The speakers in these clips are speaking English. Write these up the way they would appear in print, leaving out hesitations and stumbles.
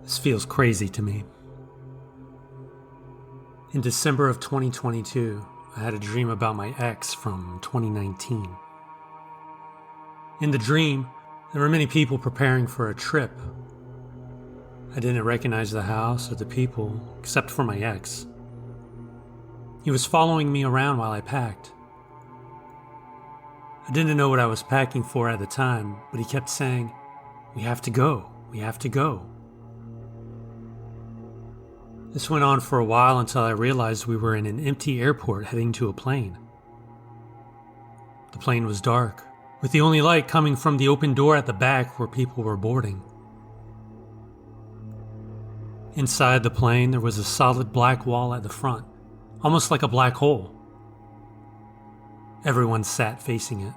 This feels crazy to me. In December of 2022, I had a dream about my ex from 2019. In the dream, there were many people preparing for a trip. I didn't recognize the house or the people, except for my ex. He was following me around while I packed. I didn't know what I was packing for at the time, but he kept saying, "We have to go, we have to go." This went on for a while until I realized we were in an empty airport heading to a plane. The plane was dark, with the only light coming from the open door at the back where people were boarding. Inside the plane, there was a solid black wall at the front, almost like a black hole. Everyone sat facing it.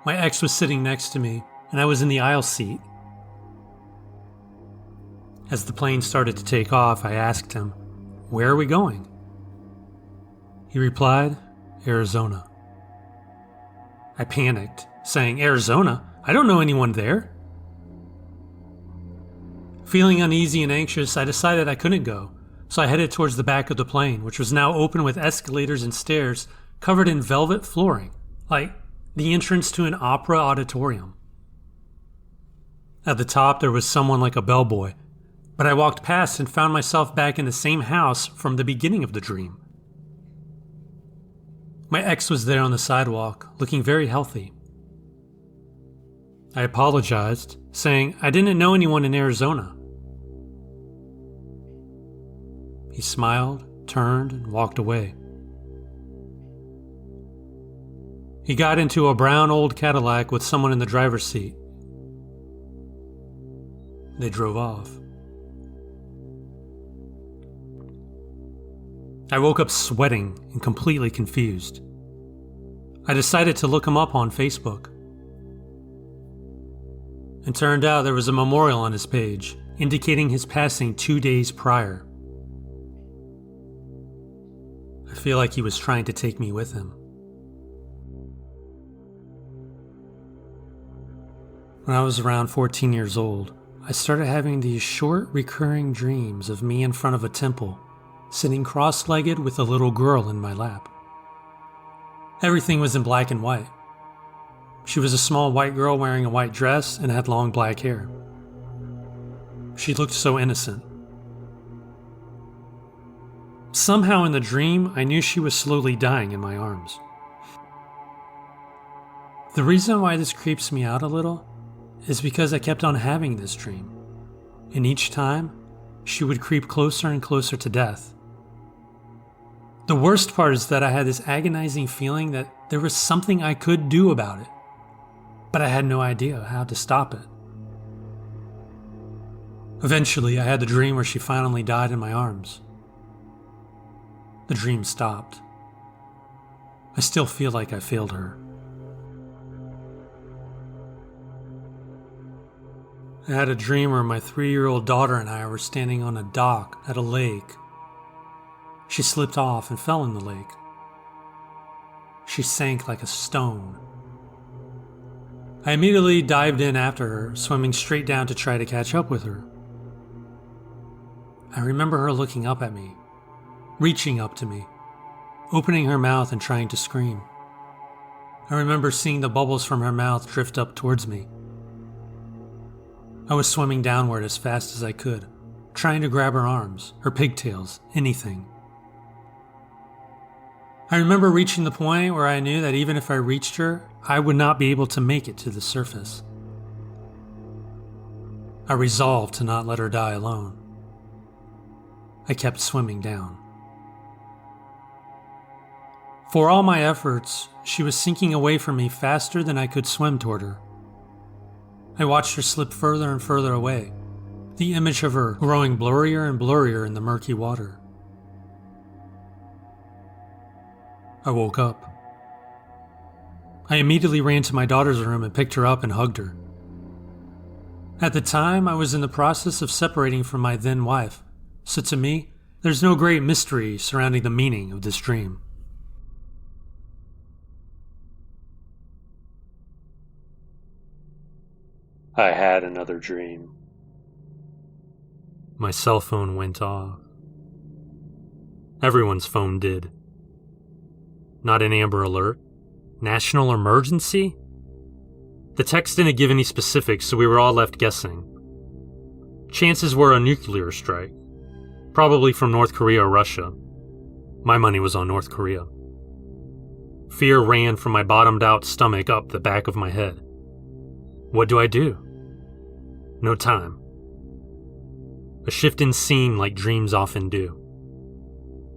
My ex was sitting next to me, and I was in the aisle seat. As the plane started to take off, I asked him, "Where are we going?" He replied, "Arizona." I panicked, saying, "Arizona? I don't know anyone there." Feeling uneasy and anxious, I decided I couldn't go, so I headed towards the back of the plane, which was now open with escalators and stairs covered in velvet flooring, like the entrance to an opera auditorium. At the top, there was someone like a bellboy, but I walked past and found myself back in the same house from the beginning of the dream. My ex was there on the sidewalk, looking very healthy. I apologized, saying I didn't know anyone in Arizona. He smiled, turned, and walked away. He got into a brown old Cadillac with someone in the driver's seat. They drove off. I woke up sweating and completely confused. I decided to look him up on Facebook. It turned out there was a memorial on his page indicating his passing 2 days prior. I feel like he was trying to take me with him. When I was around 14 years old, I started having these short, recurring dreams of me in front of a temple, sitting cross-legged with a little girl in my lap. Everything was in black and white. She was a small white girl wearing a white dress and had long black hair. She looked so innocent. Somehow in the dream, I knew she was slowly dying in my arms. The reason why this creeps me out a little is because I kept on having this dream, and each time, she would creep closer and closer to death. The worst part is that I had this agonizing feeling that there was something I could do about it, but I had no idea how to stop it. Eventually, I had the dream where she finally died in my arms. The dream stopped. I still feel like I failed her. I had a dream where my 3-year-old daughter and I were standing on a dock at a lake. She slipped off and fell in the lake. She sank like a stone. I immediately dived in after her, swimming straight down to try to catch up with her. I remember her looking up at me, reaching up to me, opening her mouth and trying to scream. I remember seeing the bubbles from her mouth drift up towards me. I was swimming downward as fast as I could, trying to grab her arms, her pigtails, anything. I remember reaching the point where I knew that even if I reached her, I would not be able to make it to the surface. I resolved to not let her die alone. I kept swimming down. For all my efforts, she was sinking away from me faster than I could swim toward her. I watched her slip further and further away, the image of her growing blurrier and blurrier in the murky water. I woke up. I immediately ran to my daughter's room and picked her up and hugged her. At the time, I was in the process of separating from my then wife, so to me, there's no great mystery surrounding the meaning of this dream. I had another dream. My cell phone went off. Everyone's phone did. Not an Amber Alert? National emergency? The text didn't give any specifics, so we were all left guessing. Chances were a nuclear strike, probably from North Korea or Russia. My money was on North Korea. Fear ran from my bottomed-out stomach up the back of my head. What do I do? No time. A shift in scene like dreams often do.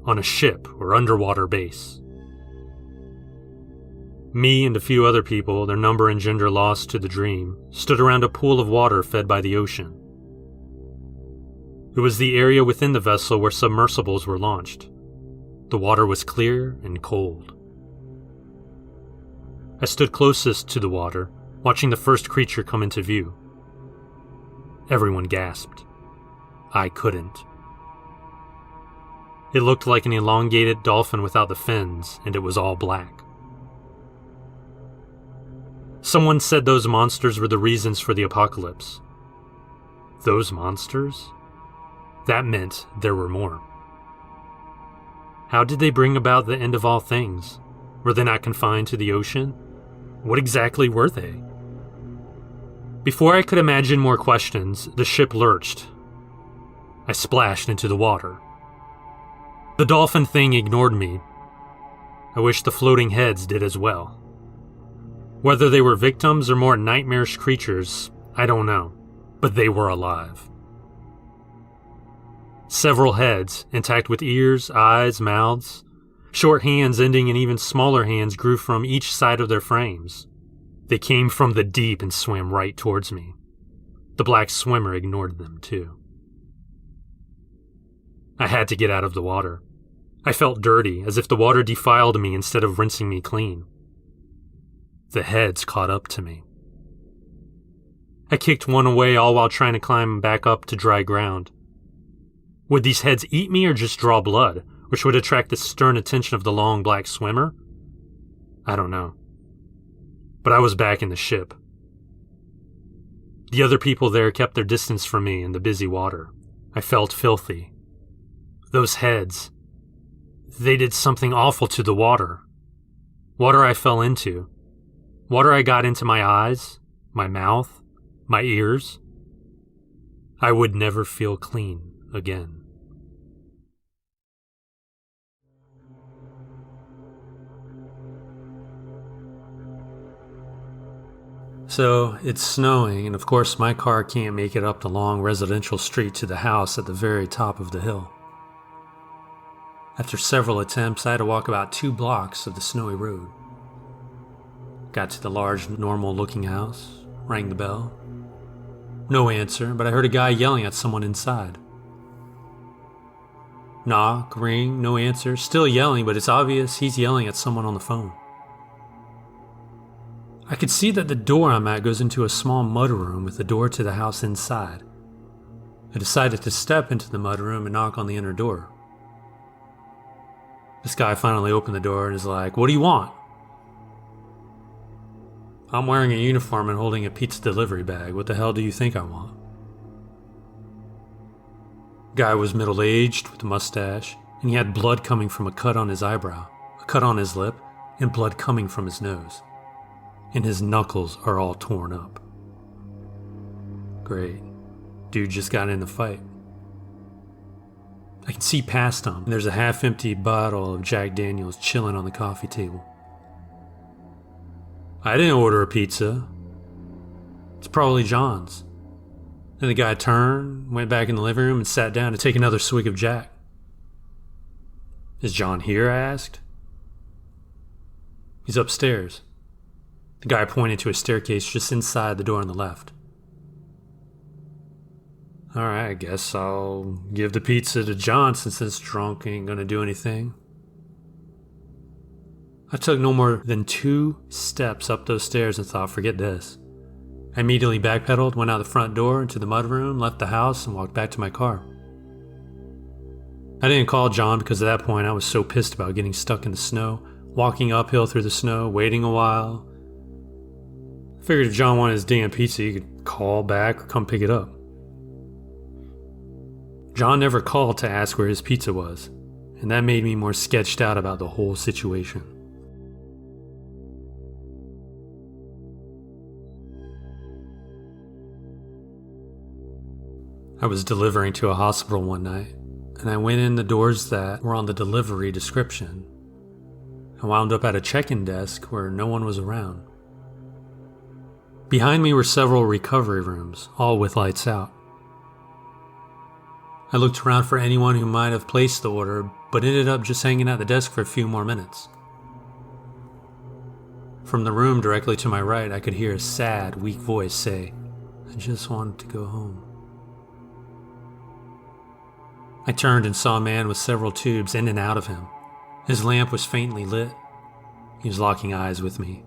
On a ship or underwater base. Me and a few other people, their number and gender lost to the dream, stood around a pool of water fed by the ocean. It was the area within the vessel where submersibles were launched. The water was clear and cold. I stood closest to the water, watching the first creature come into view. Everyone gasped. I couldn't. It looked like an elongated dolphin without the fins, and it was all black. Someone said those monsters were the reasons for the apocalypse. Those monsters? That meant there were more. How did they bring about the end of all things? Were they not confined to the ocean? What exactly were they? Before I could imagine more questions, the ship lurched. I splashed into the water. The dolphin thing ignored me. I wish the floating heads did as well. Whether they were victims or more nightmarish creatures, I don't know, but they were alive. Several heads, intact with ears, eyes, mouths. Short hands ending in even smaller hands grew from each side of their frames. They came from the deep and swam right towards me. The black swimmer ignored them, too. I had to get out of the water. I felt dirty, as if the water defiled me instead of rinsing me clean. The heads caught up to me. I kicked one away, all while trying to climb back up to dry ground. Would these heads eat me or just draw blood, which would attract the stern attention of the long black swimmer? I don't know. But I was back in the ship. The other people there kept their distance from me in the busy water. I felt filthy. Those heads, they did something awful to the water. Water I fell into. Water I got into my eyes, my mouth, my ears. I would never feel clean again. So, it's snowing, and of course my car can't make it up the long residential street to the house at the very top of the hill. After several attempts, I had to walk about 2 blocks of the snowy road. Got to the large, normal-looking house, rang the bell. No answer, but I heard a guy yelling at someone inside. Knock, ring, no answer, still yelling, but it's obvious he's yelling at someone on the phone. I could see that the door I'm at goes into a small mudroom with the door to the house inside. I decided to step into the mudroom and knock on the inner door. This guy finally opened the door and is like, "What do you want?" "I'm wearing a uniform and holding a pizza delivery bag. What the hell do you think I want?" Guy was middle-aged with a mustache, and he had blood coming from a cut on his eyebrow, a cut on his lip, and blood coming from his nose. And his knuckles are all torn up. Great. Dude just got in the fight. I can see past him, and there's a half-empty bottle of Jack Daniels chilling on the coffee table. "I didn't order a pizza. It's probably John's." Then the guy turned, went back in the living room, and sat down to take another swig of Jack. "Is John here?" I asked. "He's upstairs." The guy pointed to a staircase just inside the door on the left. "Alright, I guess I'll give the pizza to John since this drunk ain't gonna do anything." I took no more than 2 steps up those stairs and thought, forget this. I immediately backpedaled, went out the front door into the mudroom, left the house, and walked back to my car. I didn't call John because at that point I was so pissed about getting stuck in the snow, walking uphill through the snow, waiting a while. I figured if John wanted his damn pizza, he could call back or come pick it up. John never called to ask where his pizza was, and that made me more sketched out about the whole situation. I was delivering to a hospital one night, and I went in the doors that were on the delivery description. I wound up at a check-in desk where no one was around. Behind me were several recovery rooms, all with lights out. I looked around for anyone who might have placed the order, but ended up just hanging at the desk for a few more minutes. From the room directly to my right, I could hear a sad, weak voice say, "I just wanted to go home." I turned and saw a man with several tubes in and out of him. His lamp was faintly lit. He was locking eyes with me.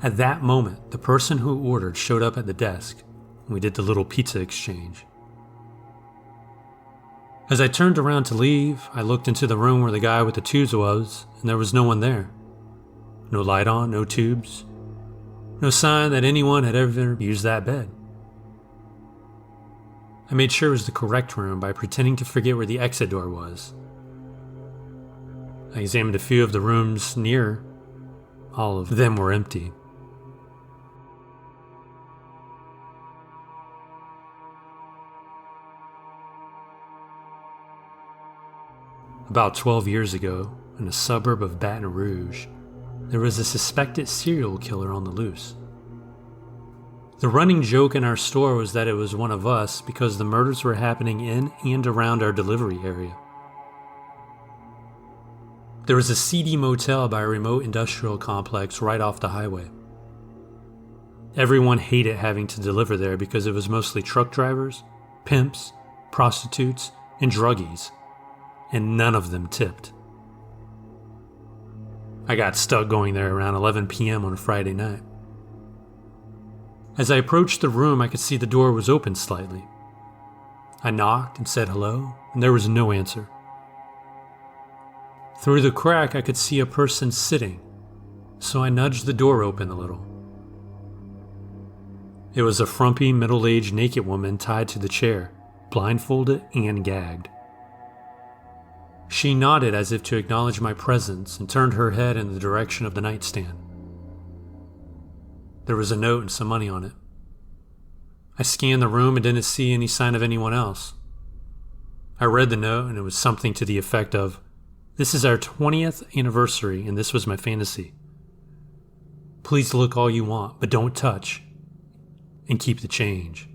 At that moment, the person who ordered showed up at the desk, and we did the little pizza exchange. As I turned around to leave, I looked into the room where the guy with the tubes was, and there was no one there. No light on, no tubes. No sign that anyone had ever used that bed. I made sure it was the correct room by pretending to forget where the exit door was. I examined a few of the rooms near. All of them were empty. About 12 years ago, in a suburb of Baton Rouge, there was a suspected serial killer on the loose. The running joke in our store was that it was one of us because the murders were happening in and around our delivery area. There was a seedy motel by a remote industrial complex right off the highway. Everyone hated having to deliver there because it was mostly truck drivers, pimps, prostitutes, and druggies, and none of them tipped. I got stuck going there around 11 p.m. on a Friday night. As I approached the room, I could see the door was open slightly. I knocked and said hello, and there was no answer. Through the crack, I could see a person sitting, so I nudged the door open a little. It was a frumpy, middle-aged naked woman tied to the chair, blindfolded and gagged. She nodded as if to acknowledge my presence and turned her head in the direction of the nightstand. There was a note and some money on it. I scanned the room and didn't see any sign of anyone else. I read the note and it was something to the effect of, "This is our 20th anniversary and this was my fantasy. Please look all you want, but don't touch. And keep the change.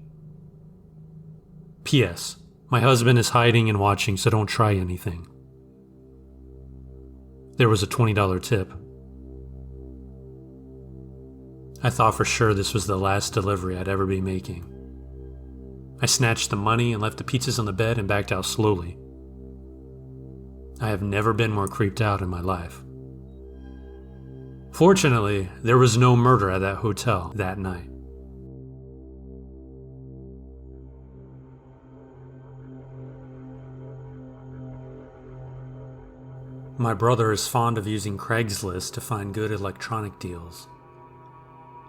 P.S. My husband is hiding and watching, so don't try anything." There was a $20 tip. I thought for sure this was the last delivery I'd ever be making. I snatched the money and left the pizzas on the bed and backed out slowly. I have never been more creeped out in my life. Fortunately, there was no murder at that hotel that night. My brother is fond of using Craigslist to find good electronic deals.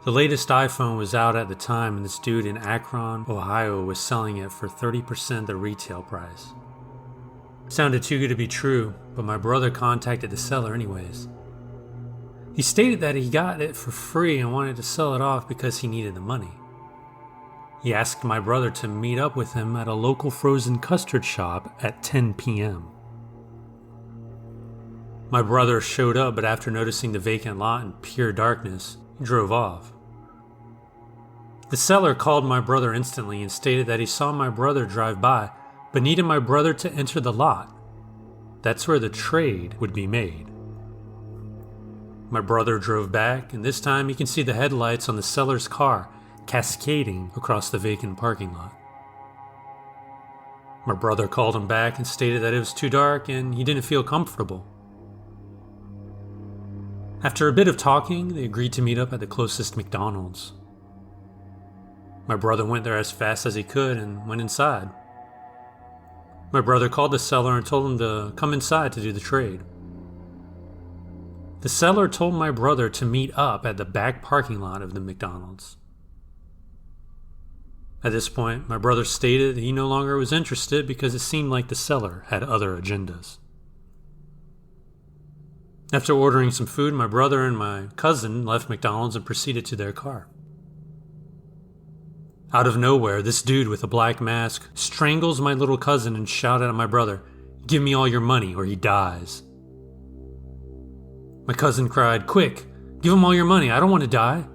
The latest iPhone was out at the time, and this dude in Akron, Ohio was selling it for 30% the retail price. It sounded too good to be true, but my brother contacted the seller anyways. He stated that he got it for free and wanted to sell it off because he needed the money. He asked my brother to meet up with him at a local frozen custard shop at 10 p.m. My brother showed up, but after noticing the vacant lot in pure darkness, he drove off. The seller called my brother instantly and stated that he saw my brother drive by, but needed my brother to enter the lot. That's where the trade would be made. My brother drove back, and this time he can see the headlights on the seller's car cascading across the vacant parking lot. My brother called him back and stated that it was too dark and he didn't feel comfortable. After a bit of talking, they agreed to meet up at the closest McDonald's. My brother went there as fast as he could and went inside. My brother called the seller and told him to come inside to do the trade. The seller told my brother to meet up at the back parking lot of the McDonald's. At this point, my brother stated that he no longer was interested because it seemed like the seller had other agendas. After ordering some food, my brother and my cousin left McDonald's and proceeded to their car. Out of nowhere, this dude with a black mask strangles my little cousin and shouted at my brother, "Give me all your money or he dies." My cousin cried, "Quick, give him all your money, I don't want to die."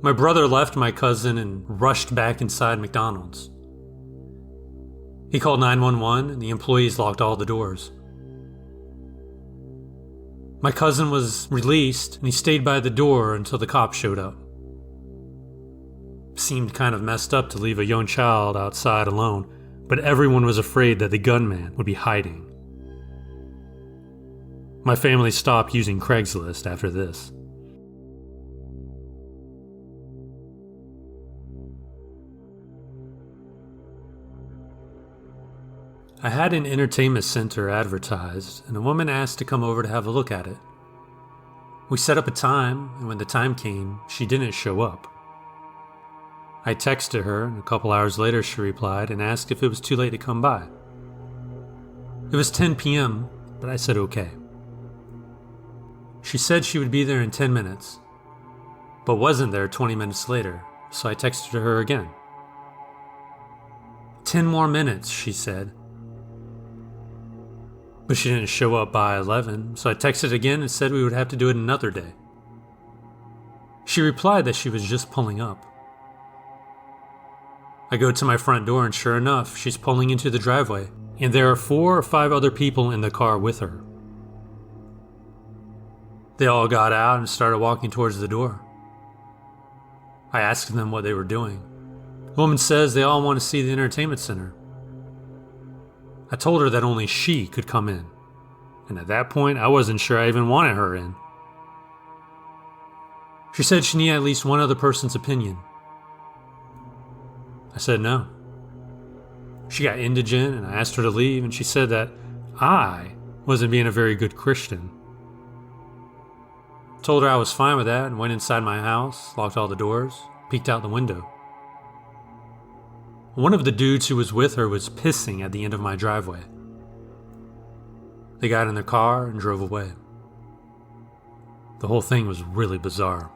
My brother left my cousin and rushed back inside McDonald's. He called 911 and the employees locked all the doors. My cousin was released and he stayed by the door until the cops showed up. Seemed kind of messed up to leave a young child outside alone, but everyone was afraid that the gunman would be hiding. My family stopped using Craigslist after this. I had an entertainment center advertised, and a woman asked to come over to have a look at it. We set up a time, and when the time came, she didn't show up. I texted her, and a couple hours later she replied and asked if it was too late to come by. It was 10 p.m., but I said okay. She said she would be there in 10 minutes, but wasn't there 20 minutes later, so I texted her again. 10 more minutes, she said. But she didn't show up by 11, so I texted again and said we would have to do it another day. She replied that she was just pulling up. I go to my front door and sure enough, she's pulling into the driveway, and there are 4 or 5 other people in the car with her. They all got out and started walking towards the door. I asked them what they were doing. The woman says they all want to see the entertainment center. I told her that only she could come in, and at that point I wasn't sure I even wanted her in. She said she needed at least one other person's opinion. I said no. She got indigent and I asked her to leave, and she said that I wasn't being a very good Christian. Told her I was fine with that and went inside my house, locked all the doors, peeked out the window. One of the dudes who was with her was pissing at the end of my driveway. They got in their car and drove away. The whole thing was really bizarre.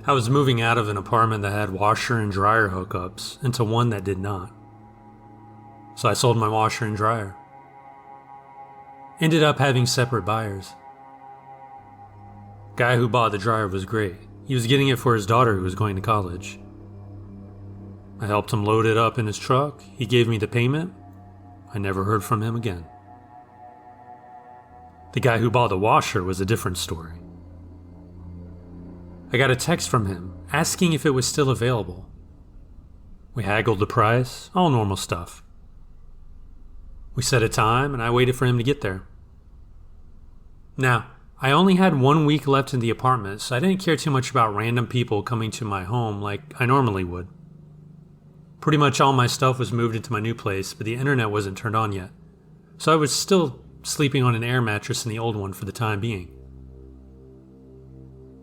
I was moving out of an apartment that had washer and dryer hookups into one that did not. So I sold my washer and dryer. Ended up having separate buyers. Guy who bought the dryer was great. He was getting it for his daughter who was going to college. I helped him load it up in his truck. He gave me the payment. I never heard from him again. The guy who bought the washer was a different story. I got a text from him asking if it was still available. We haggled the price, all normal stuff. We set a time and I waited for him to get there. Now, I only had 1 week left in the apartment, so I didn't care too much about random people coming to my home like I normally would. Pretty much all my stuff was moved into my new place, but the internet wasn't turned on yet, so I was still sleeping on an air mattress in the old one for the time being.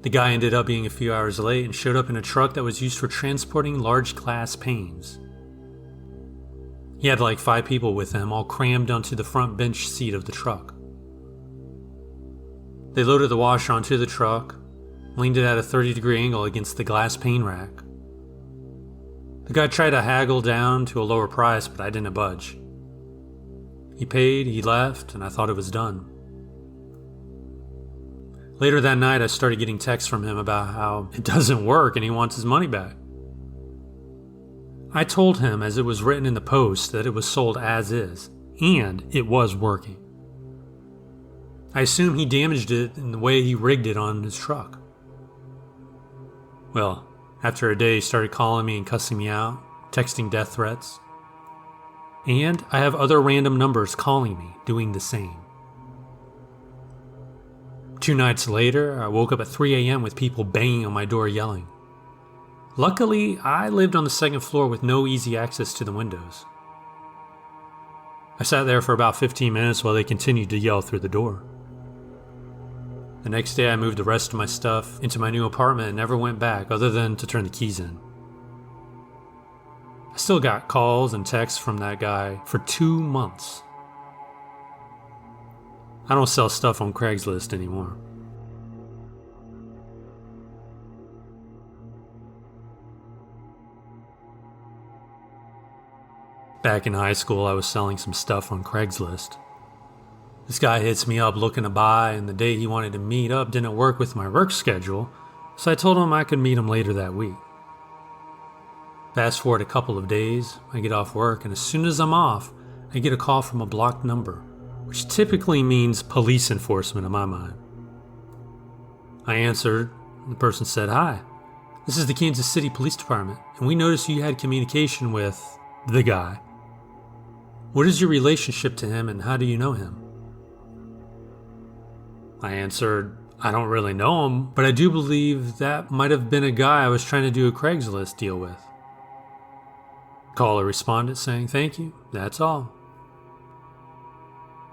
The guy ended up being a few hours late and showed up in a truck that was used for transporting large glass panes. He had like 5 people with him, all crammed onto the front bench seat of the truck. They loaded the washer onto the truck, leaned it at a 30-degree angle against the glass pane rack. The guy tried to haggle down to a lower price, but I didn't budge. He paid, he left, and I thought it was done. Later that night, I started getting texts from him about how it doesn't work and he wants his money back. I told him, as it was written in the post, that it was sold as is, and it was working. I assume he damaged it in the way he rigged it on his truck. Well, after a day, he started calling me and cussing me out, texting death threats. And I have other random numbers calling me, doing the same. 2 nights later, I woke up at 3 a.m. with people banging on my door yelling. Luckily, I lived on the 2nd floor with no easy access to the windows. I sat there for about 15 minutes while they continued to yell through the door. The next day I moved the rest of my stuff into my new apartment and never went back other than to turn the keys in. I still got calls and texts from that guy for 2 months. I don't sell stuff on Craigslist anymore. Back in high school, I was selling some stuff on Craigslist. This guy hits me up looking to buy, and the day he wanted to meet up didn't work with my work schedule, so I told him I could meet him later that week. Fast forward a couple of days, I get off work, and as soon as I'm off, I get a call from a blocked number, which typically means police enforcement in my mind. I answered, and the person said, "Hi, this is the Kansas City Police Department, and we noticed you had communication with the guy. What is your relationship to him, and how do you know him?" I answered, "I don't really know him, but I do believe that might have been a guy I was trying to do a Craigslist deal with." The caller responded saying, "Thank you, that's all."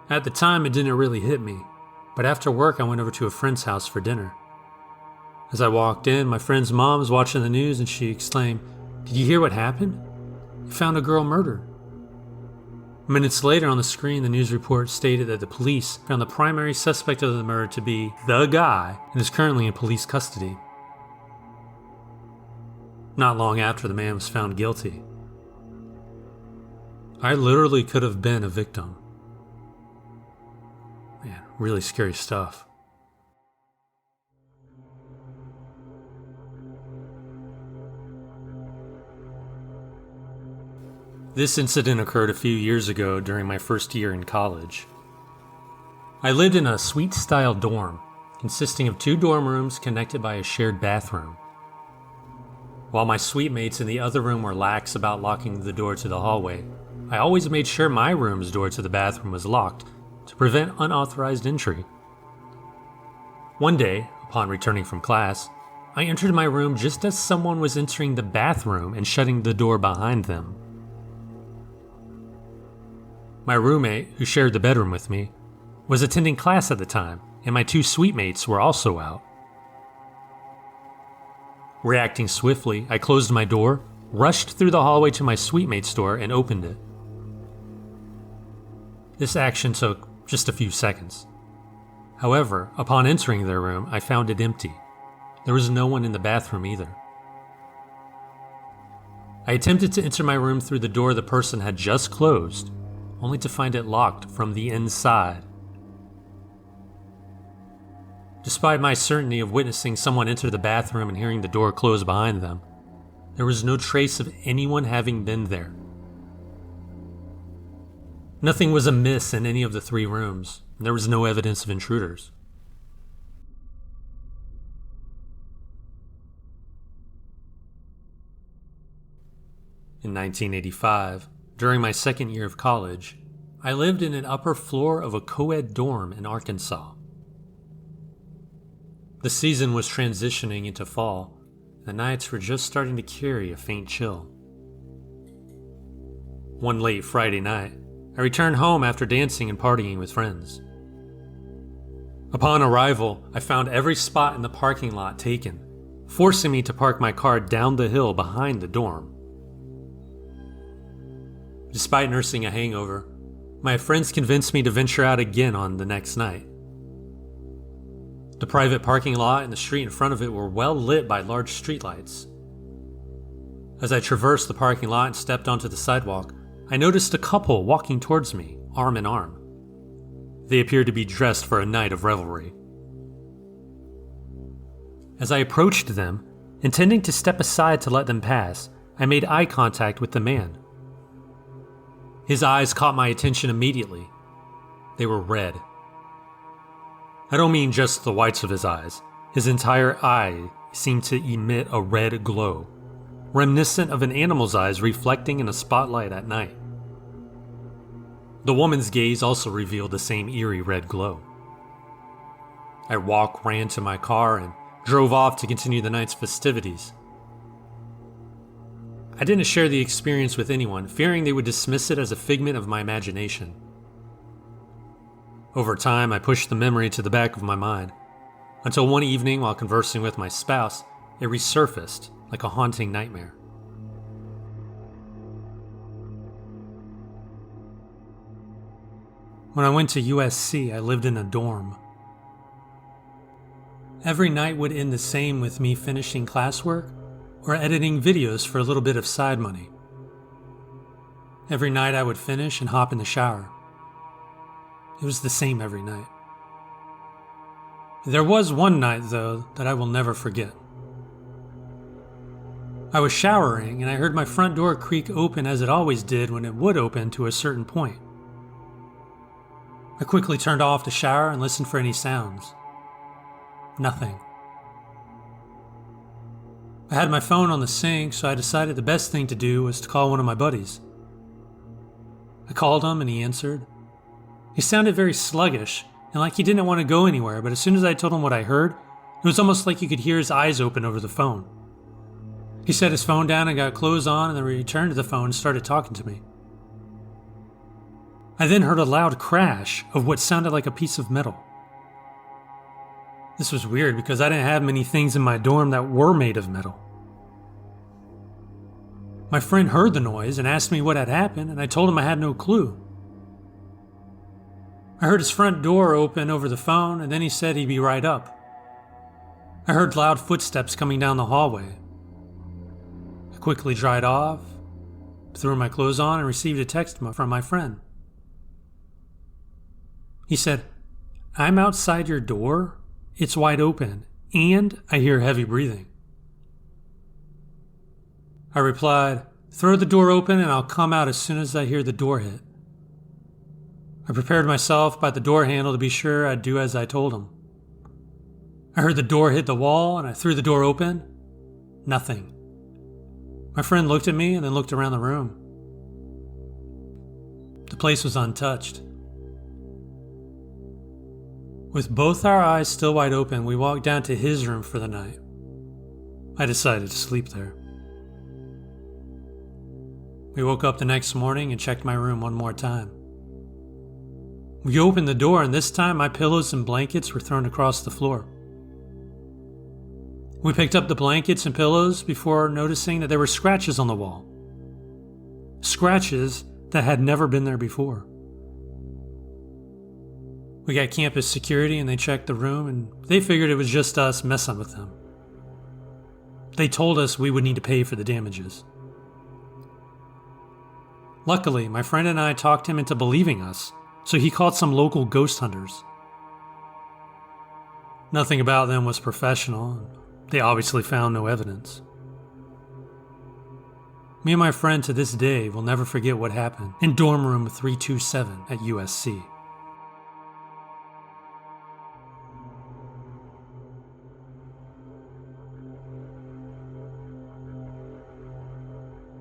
At the time, it didn't really hit me, but after work I went over to a friend's house for dinner. As I walked in, my friend's mom was watching the news and she exclaimed, "Did you hear what happened? They found a girl murdered." Minutes later on the screen, the news report stated that the police found the primary suspect of the murder to be the guy and is currently in police custody. Not long after, the man was found guilty. I literally could have been a victim. Man, really scary stuff. This incident occurred a few years ago during my first year in college. I lived in a suite-style dorm, consisting of 2 dorm rooms connected by a shared bathroom. While my suite mates in the other room were lax about locking the door to the hallway, I always made sure my room's door to the bathroom was locked to prevent unauthorized entry. One day, upon returning from class, I entered my room just as someone was entering the bathroom and shutting the door behind them. My roommate, who shared the bedroom with me, was attending class at the time, and my 2 suite mates were also out. Reacting swiftly, I closed my door, rushed through the hallway to my suite mate's door, and opened it. This action took just a few seconds. However, upon entering their room, I found it empty. There was no one in the bathroom either. I attempted to enter my room through the door the person had just closed, only to find it locked from the inside. Despite my certainty of witnessing someone enter the bathroom and hearing the door close behind them, there was no trace of anyone having been there. Nothing was amiss in any of the 3 rooms, and there was no evidence of intruders. In 1985, during my second year of college, I lived in an upper floor of a co-ed dorm in Arkansas. The season was transitioning into fall. The nights were just starting to carry a faint chill. One late Friday night, I returned home after dancing and partying with friends. Upon arrival, I found every spot in the parking lot taken, forcing me to park my car down the hill behind the dorm. Despite nursing a hangover, my friends convinced me to venture out again on the next night. The private parking lot and the street in front of it were well lit by large streetlights. As I traversed the parking lot and stepped onto the sidewalk, I noticed a couple walking towards me, arm in arm. They appeared to be dressed for a night of revelry. As I approached them, intending to step aside to let them pass, I made eye contact with the man. His eyes caught my attention immediately. They were red. I don't mean just the whites of his eyes. His entire eye seemed to emit a red glow, reminiscent of an animal's eyes reflecting in a spotlight at night. The woman's gaze also revealed the same eerie red glow. I ran to my car and drove off to continue the night's festivities. I didn't share the experience with anyone, fearing they would dismiss it as a figment of my imagination. Over time, I pushed the memory to the back of my mind, until one evening while conversing with my spouse, it resurfaced like a haunting nightmare. When I went to USC, I lived in a dorm. Every night would end the same with me finishing classwork or editing videos for a little bit of side money. Every night I would finish and hop in the shower. It was the same every night. There was one night, though, that I will never forget. I was showering and I heard my front door creak open as it always did when it would open to a certain point. I quickly turned off the shower and listened for any sounds. Nothing. I had my phone on the sink, so I decided the best thing to do was to call one of my buddies. I called him and he answered. He sounded very sluggish and like he didn't want to go anywhere, but as soon as I told him what I heard, it was almost like you could hear his eyes open over the phone. He set his phone down and got clothes on and then returned to the phone and started talking to me. I then heard a loud crash of what sounded like a piece of metal. This was weird because I didn't have many things in my dorm that were made of metal. My friend heard the noise and asked me what had happened, and I told him I had no clue. I heard his front door open over the phone, and then he said he'd be right up. I heard loud footsteps coming down the hallway. I quickly dried off, threw my clothes on, and received a text from my friend. He said, "I'm outside your door. It's wide open, and I hear heavy breathing." I replied, "Throw the door open and I'll come out as soon as I hear the door hit." I prepared myself by the door handle to be sure I'd do as I told him. I heard the door hit the wall and I threw the door open. Nothing. My friend looked at me and then looked around the room. The place was untouched. With both our eyes still wide open, we walked down to his room for the night. I decided to sleep there. We woke up the next morning and checked my room one more time. We opened the door, and this time my pillows and blankets were thrown across the floor. We picked up the blankets and pillows before noticing that there were scratches on the wall. Scratches that had never been there before. We got campus security and they checked the room and they figured it was just us messing with them. They told us we would need to pay for the damages. Luckily, my friend and I talked him into believing us, so he called some local ghost hunters. Nothing about them was professional. They obviously found no evidence. Me and my friend to this day will never forget what happened in dorm room 327 at USC.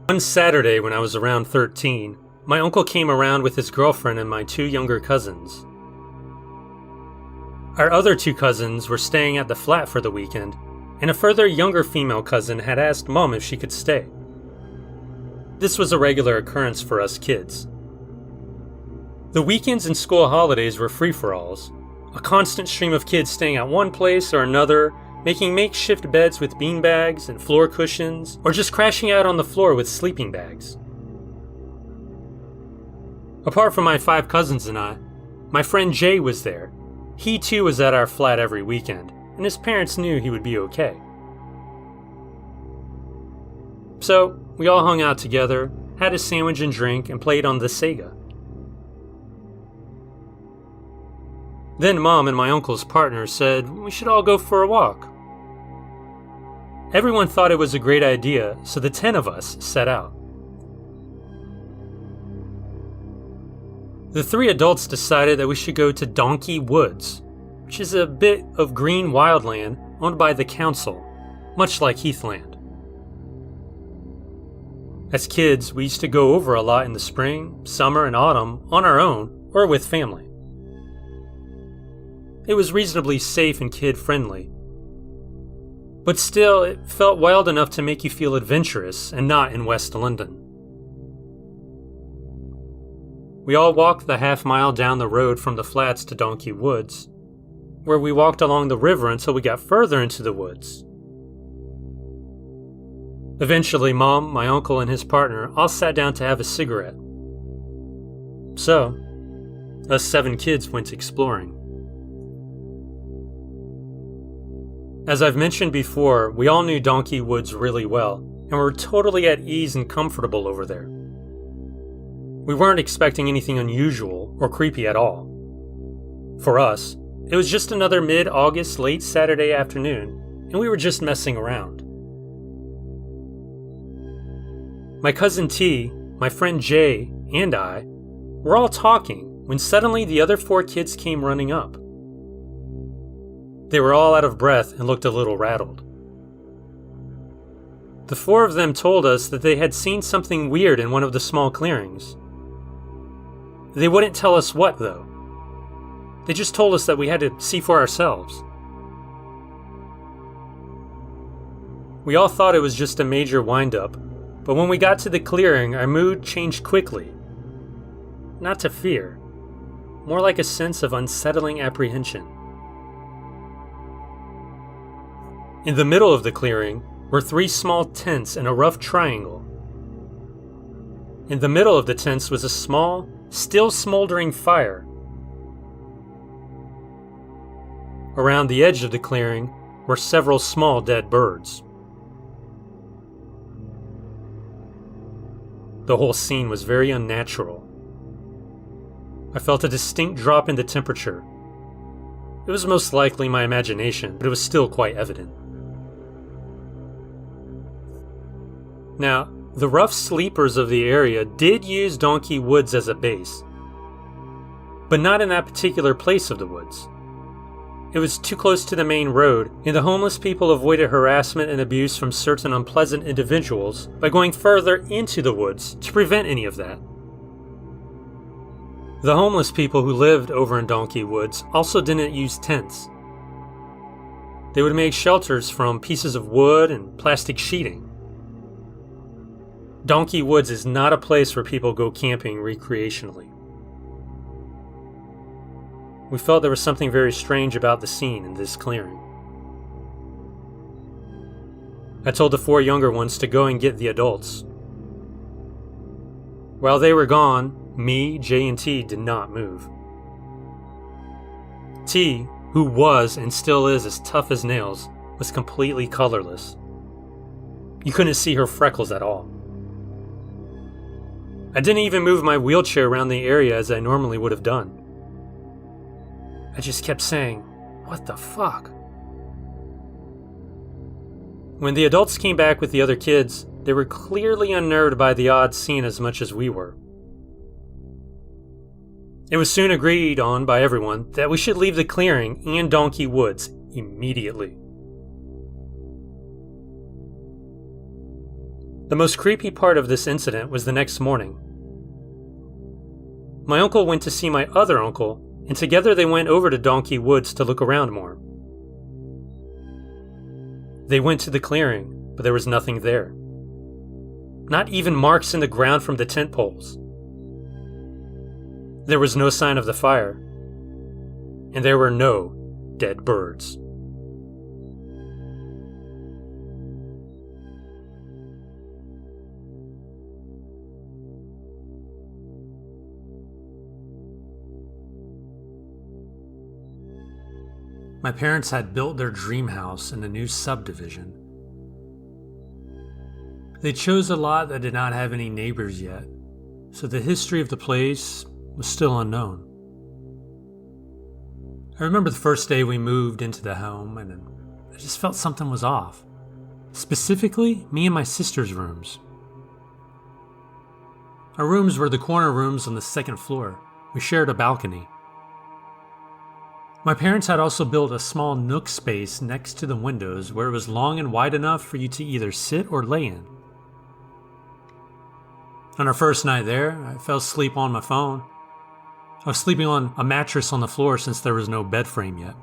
One Saturday when I was around 13, my uncle came around with his girlfriend and my two younger cousins. Our other two cousins were staying at the flat for the weekend, and a further younger female cousin had asked Mom if she could stay. This was a regular occurrence for us kids. The weekends and school holidays were free-for-alls, a constant stream of kids staying at one place or another, making makeshift beds with beanbags and floor cushions, or just crashing out on the floor with sleeping bags. Apart from my 5 cousins and I, my friend Jay was there. He too was at our flat every weekend, and his parents knew he would be okay. So, we all hung out together, had a sandwich and drink, and played on the Sega. Then Mom and my uncle's partner said we should all go for a walk. Everyone thought it was a great idea, so the 10 of us set out. The 3 adults decided that we should go to Donkey Woods, which is a bit of green wildland owned by the council, much like Heathland. As kids, we used to go over a lot in the spring, summer, and autumn on our own or with family. It was reasonably safe and kid-friendly. But still, it felt wild enough to make you feel adventurous and not in West London. We all walked the half-mile down the road from the flats to Donkey Woods, where we walked along the river until we got further into the woods. Eventually, Mom, my uncle, and his partner all sat down to have a cigarette. So, us 7 kids went exploring. As I've mentioned before, we all knew Donkey Woods really well, and were totally at ease and comfortable over there. We weren't expecting anything unusual or creepy at all. For us, it was just another mid-August late Saturday afternoon, and we were just messing around. My cousin T, my friend Jay, and I were all talking when suddenly the other 4 kids came running up. They were all out of breath and looked a little rattled. The 4 of them told us that they had seen something weird in one of the small clearings. They wouldn't tell us what, though. They just told us that we had to see for ourselves. We all thought it was just a major wind-up, but when we got to the clearing, our mood changed quickly. Not to fear, more like a sense of unsettling apprehension. In the middle of the clearing were 3 small tents in a rough triangle. In the middle of the tents was a small, still smoldering fire. Around the edge of the clearing were several small dead birds. The whole scene was very unnatural. I felt a distinct drop in the temperature. It was most likely my imagination, but it was still quite evident. Now, the rough sleepers of the area did use Donkey Woods as a base, but not in that particular place of the woods. It was too close to the main road, and the homeless people avoided harassment and abuse from certain unpleasant individuals by going further into the woods to prevent any of that. The homeless people who lived over in Donkey Woods also didn't use tents. They would make shelters from pieces of wood and plastic sheeting. Donkey Woods is not a place where people go camping recreationally. We felt there was something very strange about the scene in this clearing. I told the 4 younger ones to go and get the adults. While they were gone, me, Jay, and T did not move. T, who was and still is as tough as nails, was completely colorless. You couldn't see her freckles at all. I didn't even move my wheelchair around the area as I normally would have done. I just kept saying, "What the fuck?" When the adults came back with the other kids, they were clearly unnerved by the odd scene as much as we were. It was soon agreed on by everyone that we should leave the clearing and Donkey Woods immediately. The most creepy part of this incident was the next morning. My uncle went to see my other uncle, and together they went over to Donkey Woods to look around more. They went to the clearing, but there was nothing there. Not even marks in the ground from the tent poles. There was no sign of the fire, and there were no dead birds. My parents had built their dream house in a new subdivision. They chose a lot that did not have any neighbors yet, so the history of the place was still unknown. I remember the first day we moved into the home, and I just felt something was off. Specifically, me and my sister's rooms. Our rooms were the corner rooms on the second floor. We shared a balcony. My parents had also built a small nook space next to the windows where it was long and wide enough for you to either sit or lay in. On our first night there, I fell asleep on my phone. I was sleeping on a mattress on the floor since there was no bed frame yet.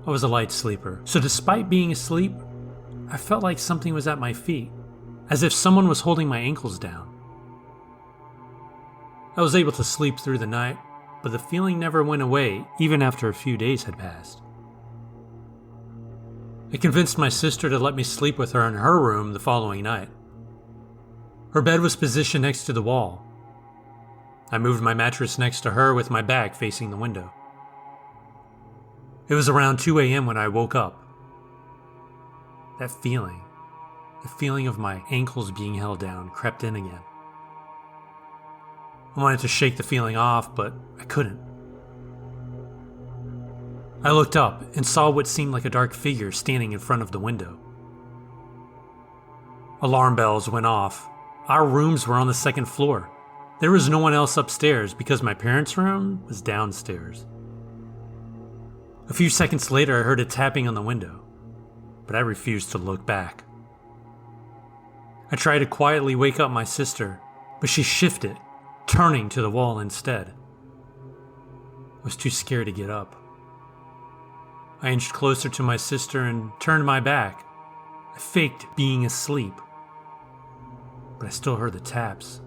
I was a light sleeper, so despite being asleep, I felt like something was at my feet, as if someone was holding my ankles down. I was able to sleep through the night, but the feeling never went away even after a few days had passed. I convinced my sister to let me sleep with her in her room the following night. Her bed was positioned next to the wall. I moved my mattress next to her with my back facing the window. It was around 2 a.m. when I woke up. That feeling, the feeling of my ankles being held down, crept in again. I wanted to shake the feeling off, but I couldn't. I looked up and saw what seemed like a dark figure standing in front of the window. Alarm bells went off. Our rooms were on the second floor. There was no one else upstairs because my parents' room was downstairs. A few seconds later, I heard a tapping on the window, but I refused to look back. I tried to quietly wake up my sister, but she shifted, turning to the wall instead. I was too scared to get up. I inched closer to my sister and turned my back. I faked being asleep, but I still heard the taps.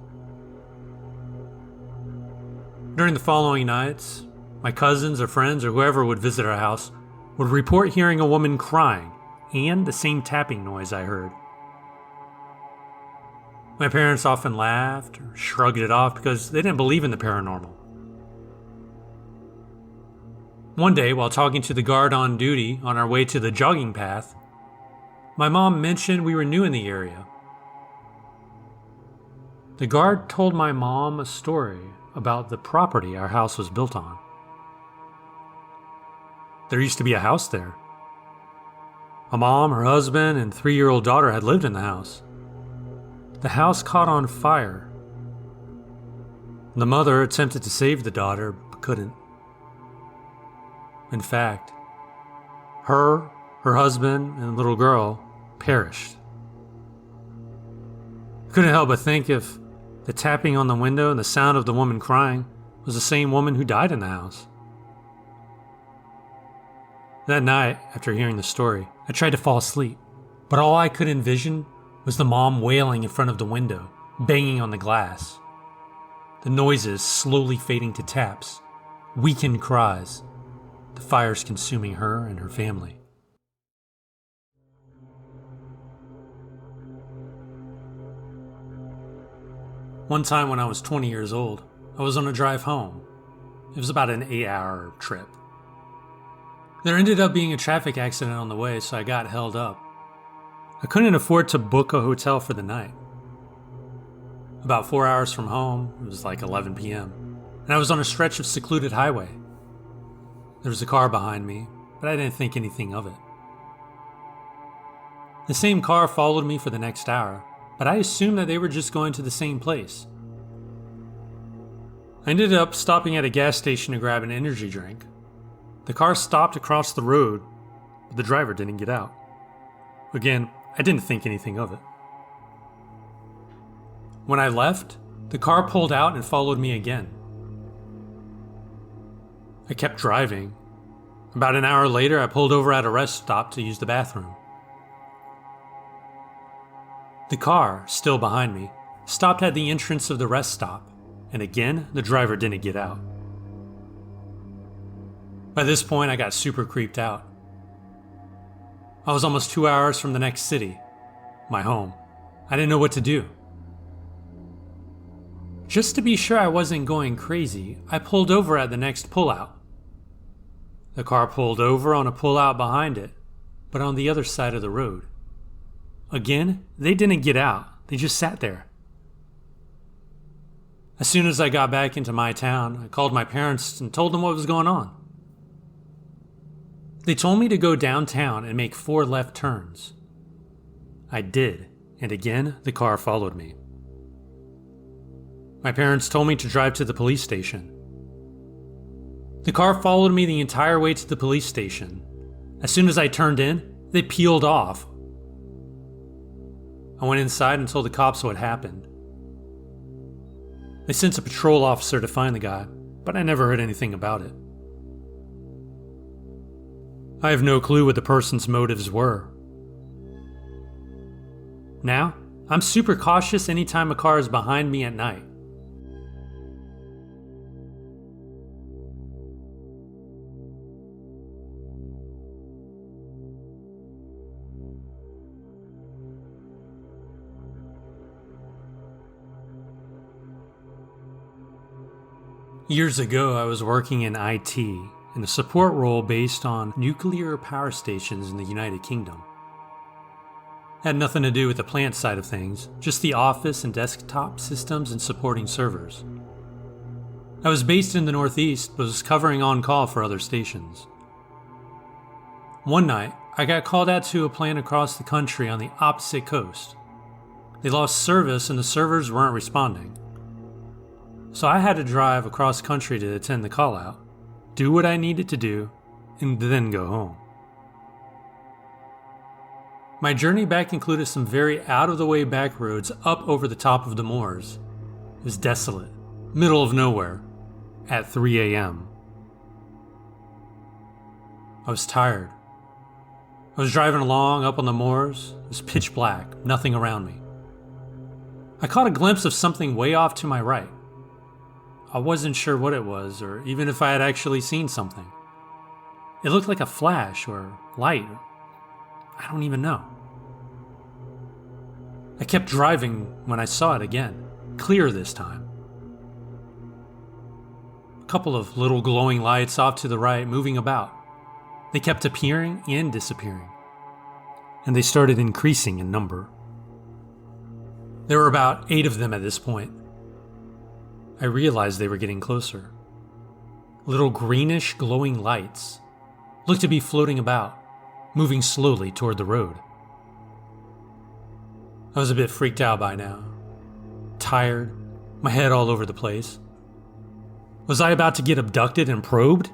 During the following nights, my cousins or friends or whoever would visit our house would report hearing a woman crying and the same tapping noise I heard. My parents often laughed or shrugged it off because they didn't believe in the paranormal. One day, while talking to the guard on duty on our way to the jogging path, my mom mentioned we were new in the area. The guard told my mom a story about the property our house was built on. There used to be a house there. My mom, her husband, and 3-year-old daughter had lived in the house. The house caught on fire. The mother attempted to save the daughter, but couldn't. In fact, her husband, and the little girl perished. I couldn't help but think if the tapping on the window and the sound of the woman crying was the same woman who died in the house. That night, after hearing the story, I tried to fall asleep, but all I could envision was the mom wailing in front of the window, banging on the glass. The noises slowly fading to taps, weakened cries, the fires consuming her and her family. One time when I was 20 years old, I was on a drive home. It was about an 8-hour trip. There ended up being a traffic accident on the way, so I got held up. I couldn't afford to book a hotel for the night. About 4 hours from home, it was like 11 p.m., and I was on a stretch of secluded highway. There was a car behind me, but I didn't think anything of it. The same car followed me for the next hour, but I assumed that they were just going to the same place. I ended up stopping at a gas station to grab an energy drink. The car stopped across the road, but the driver didn't get out. Again, I didn't think anything of it. When I left, the car pulled out and followed me again. I kept driving. About an hour later, I pulled over at a rest stop to use the bathroom. The car, still behind me, stopped at the entrance of the rest stop, and again, the driver didn't get out. By this point, I got super creeped out. I was almost 2 hours from the next city, my home. I didn't know what to do. Just to be sure I wasn't going crazy, I pulled over at the next pullout. The car pulled over on a pullout behind it, but on the other side of the road. Again, they didn't get out, they just sat there. As soon as I got back into my town, I called my parents and told them what was going on. They told me to go downtown and make 4 left turns. I did, and again, the car followed me. My parents told me to drive to the police station. The car followed me the entire way to the police station. As soon as I turned in, they peeled off. I went inside and told the cops what happened. They sent a patrol officer to find the guy, but I never heard anything about it. I have no clue what the person's motives were. Now, I'm super cautious anytime a car is behind me at night. Years ago, I was working in IT in a support role based on nuclear power stations in the United Kingdom. Had nothing to do with the plant side of things, just the office and desktop systems and supporting servers. I was based in the Northeast, but was covering on call for other stations. One night, I got called out to a plant across the country on the opposite coast. They lost service and the servers weren't responding. So I had to drive across country to attend the call out, do what I needed to do, and then go home. My journey back included some very out-of-the-way back roads up over the top of the moors. It was desolate, middle of nowhere, at 3 a.m. I was tired. I was driving along up on the moors. It was pitch black, nothing around me. I caught a glimpse of something way off to my right. I wasn't sure what it was, or even if I had actually seen something. It looked like a flash or light. I don't even know. I kept driving when I saw it again, clear this time. A couple of little glowing lights off to the right moving about. They kept appearing and disappearing, and they started increasing in number. There were about 8 of them at this point. I realized they were getting closer. Little greenish glowing lights looked to be floating about, moving slowly toward the road. I was a bit freaked out by now. Tired, my head all over the place. Was I about to get abducted and probed?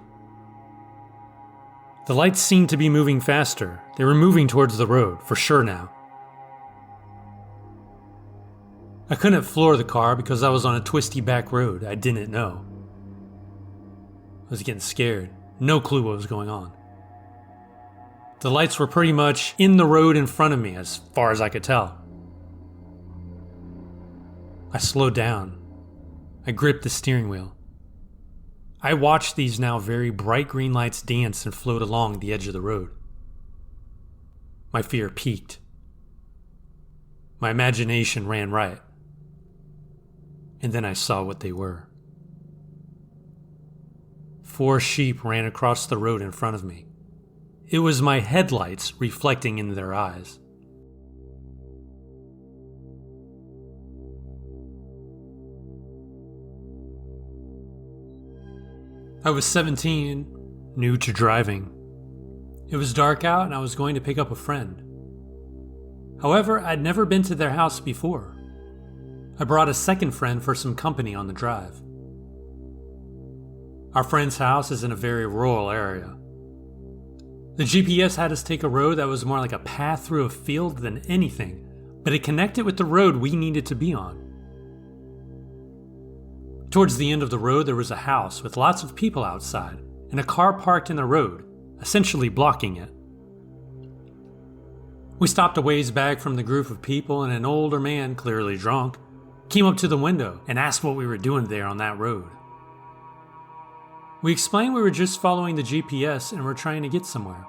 The lights seemed to be moving faster. They were moving towards the road, for sure now. I couldn't floor the car because I was on a twisty back road I didn't know. I was getting scared. No clue what was going on. The lights were pretty much in the road in front of me as far as I could tell. I slowed down. I gripped the steering wheel. I watched these now very bright green lights dance and float along the edge of the road. My fear peaked. My imagination ran riot. And then I saw what they were. 4 sheep ran across the road in front of me. It was my headlights reflecting in their eyes. I was 17, new to driving. It was dark out and I was going to pick up a friend. However, I'd never been to their house before. I brought a second friend for some company on the drive. Our friend's house is in a very rural area. The GPS had us take a road that was more like a path through a field than anything, but it connected with the road we needed to be on. Towards the end of the road, there was a house with lots of people outside and a car parked in the road, essentially blocking it. We stopped a ways back from the group of people, and an older man, clearly drunk, came up to the window and asked what we were doing there on that road. We explained we were just following the GPS and were trying to get somewhere.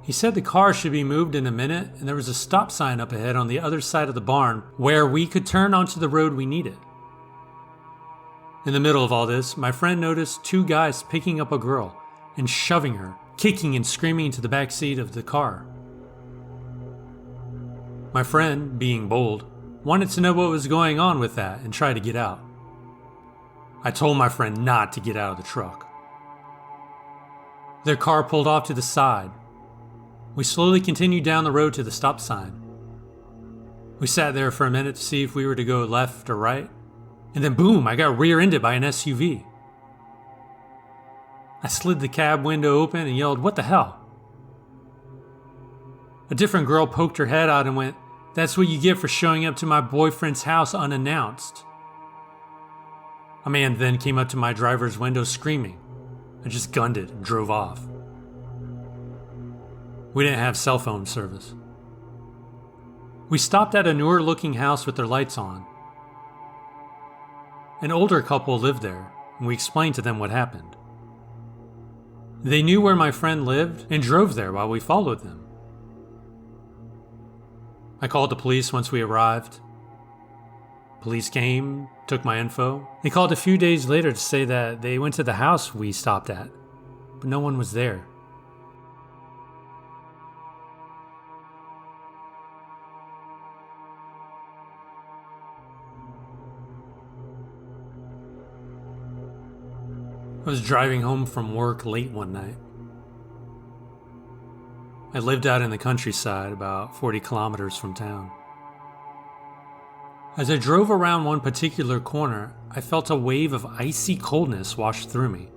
He said the car should be moved in a minute and there was a stop sign up ahead on the other side of the barn where we could turn onto the road we needed. In the middle of all this, my friend noticed 2 guys picking up a girl and shoving her, kicking and screaming into the back seat of the car. My friend, being bold, wanted to know what was going on with that and try to get out. I told my friend not to get out of the truck. Their car pulled off to the side. We slowly continued down the road to the stop sign. We sat there for a minute to see if we were to go left or right, and then boom, I got rear-ended by an SUV. I slid the cab window open and yelled, "What the hell?" A different girl poked her head out and went, "That's what you get for showing up to my boyfriend's house unannounced." A man then came up to my driver's window screaming. I just gunned it and drove off. We didn't have cell phone service. We stopped at a newer looking house with their lights on. An older couple lived there, and we explained to them what happened. They knew where my friend lived and drove there while we followed them. I called the police once we arrived. Police came, took my info. They called a few days later to say that they went to the house we stopped at, but no one was there. I was driving home from work late one night. I lived out in the countryside, about 40 kilometers from town. As I drove around one particular corner, I felt a wave of icy coldness wash through me.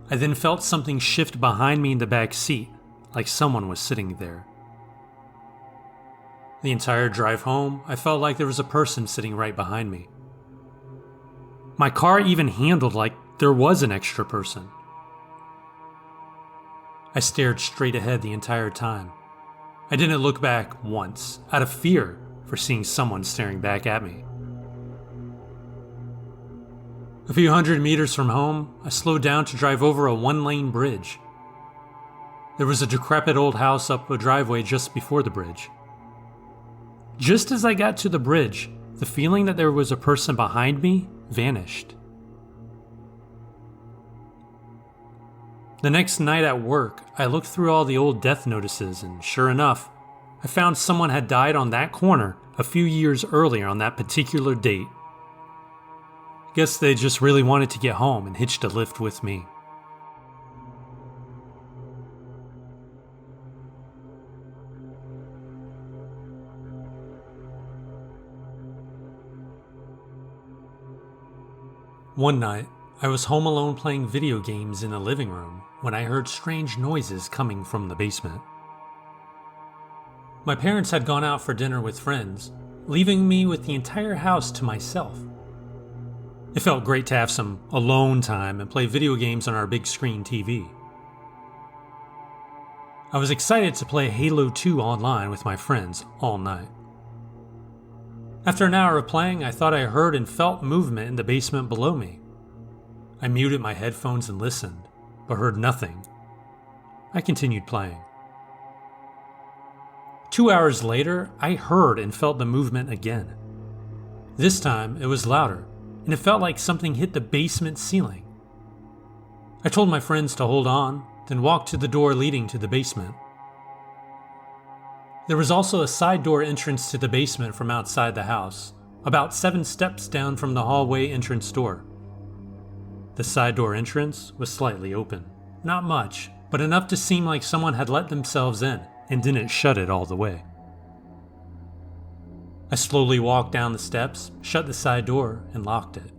I then felt something shift behind me in the back seat, like someone was sitting there. The entire drive home, I felt like there was a person sitting right behind me. My car even handled like there was an extra person. I stared straight ahead the entire time. I didn't look back once, out of fear for seeing someone staring back at me. A few hundred meters from home, I slowed down to drive over a one-lane bridge. There was a decrepit old house up a driveway just before the bridge. Just as I got to the bridge, the feeling that there was a person behind me vanished. The next night at work, I looked through all the old death notices, and sure enough, I found someone had died on that corner a few years earlier on that particular date. Guess they just really wanted to get home and hitched a lift with me. One night, I was home alone playing video games in the living room when I heard strange noises coming from the basement. My parents had gone out for dinner with friends, leaving me with the entire house to myself. It felt great to have some alone time and play video games on our big screen TV. I was excited to play Halo 2 online with my friends all night. After an hour of playing, I thought I heard and felt movement in the basement below me. I muted my headphones and listened, but heard nothing. I continued playing. 2 hours later, I heard and felt the movement again. This time, it was louder, and it felt like something hit the basement ceiling. I told my friends to hold on, then walked to the door leading to the basement. There was also a side door entrance to the basement from outside the house, about 7 steps down from the hallway entrance door. The side door entrance was slightly open. Not much, but enough to seem like someone had let themselves in and didn't shut it all the way. I slowly walked down the steps, shut the side door, and locked it.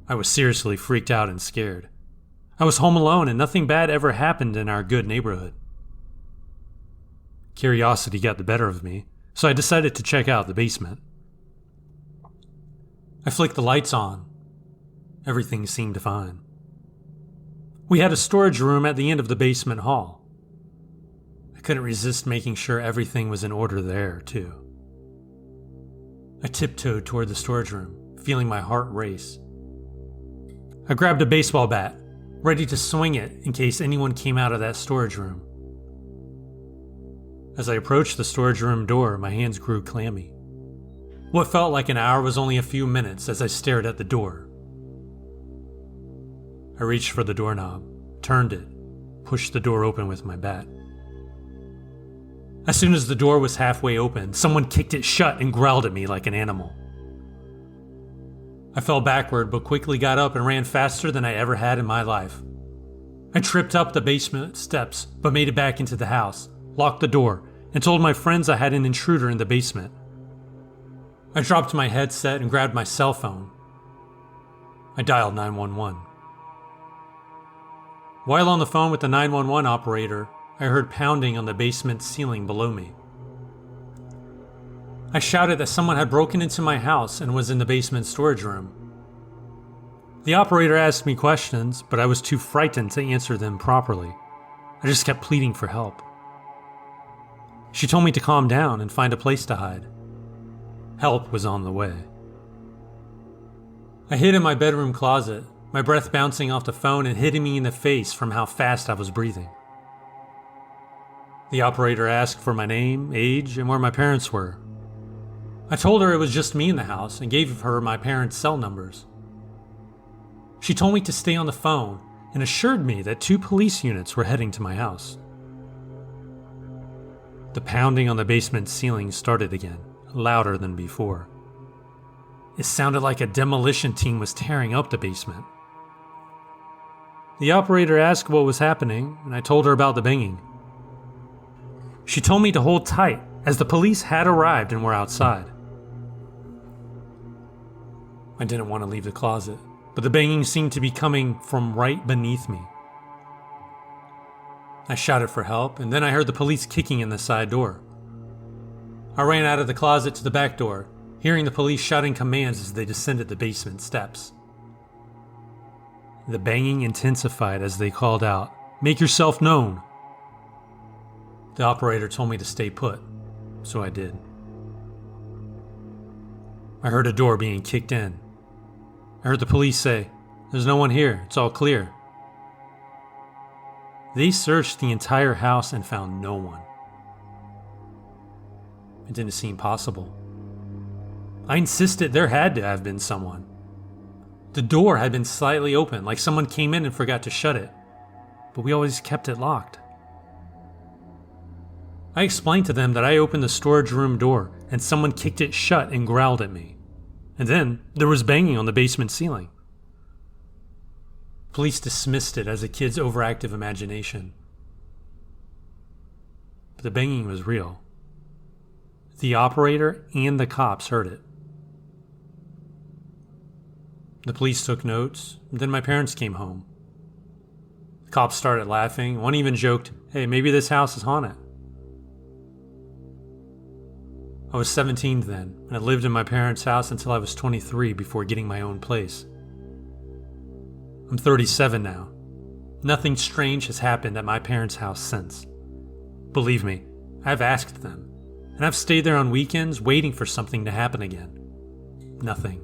I was seriously freaked out and scared. I was home alone and nothing bad ever happened in our good neighborhood. Curiosity got the better of me, so I decided to check out the basement. I flicked the lights on. Everything seemed fine. We had a storage room at the end of the basement hall. I couldn't resist making sure everything was in order there, too. I tiptoed toward the storage room, feeling my heart race. I grabbed a baseball bat, ready to swing it in case anyone came out of that storage room. As I approached the storage room door, my hands grew clammy. What felt like an hour was only a few minutes as I stared at the door. I reached for the doorknob, turned it, pushed the door open with my bat. As soon as the door was halfway open, someone kicked it shut and growled at me like an animal. I fell backward but quickly got up and ran faster than I ever had in my life. I tripped up the basement steps but made it back into the house, locked the door, and told my friends I had an intruder in the basement. I dropped my headset and grabbed my cell phone. I dialed 911. While on the phone with the 911 operator, I heard pounding on the basement ceiling below me. I shouted that someone had broken into my house and was in the basement storage room. The operator asked me questions, but I was too frightened to answer them properly. I just kept pleading for help. She told me to calm down and find a place to hide. Help was on the way. I hid in my bedroom closet, my breath bouncing off the phone and hitting me in the face from how fast I was breathing. The operator asked for my name, age, and where my parents were. I told her it was just me in the house and gave her my parents' cell numbers. She told me to stay on the phone and assured me that 2 police units were heading to my house. The pounding on the basement ceiling started again, louder than before. It sounded like a demolition team was tearing up the basement. The operator asked what was happening, and I told her about the banging. She told me to hold tight, as the police had arrived and were outside. I didn't want to leave the closet, but the banging seemed to be coming from right beneath me. I shouted for help, and then I heard the police kicking in the side door. I ran out of the closet to the back door, hearing the police shouting commands as they descended the basement steps. The banging intensified as they called out, "Make yourself known!" The operator told me to stay put, so I did. I heard a door being kicked in. I heard the police say, "There's no one here, it's all clear." They searched the entire house and found no one. It didn't seem possible. I insisted there had to have been someone. The door had been slightly open, like someone came in and forgot to shut it, but we always kept it locked. I explained to them that I opened the storage room door and someone kicked it shut and growled at me. And then there was banging on the basement ceiling. Police dismissed it as a kid's overactive imagination. But the banging was real. The operator and the cops heard it. The police took notes, and then my parents came home. The cops started laughing. One even joked, "Hey, maybe this house is haunted." I was 17 then, and I lived in my parents' house until I was 23 before getting my own place. I'm 37 now. Nothing strange has happened at my parents' house since. Believe me, I've asked them, and I've stayed there on weekends waiting for something to happen again. Nothing.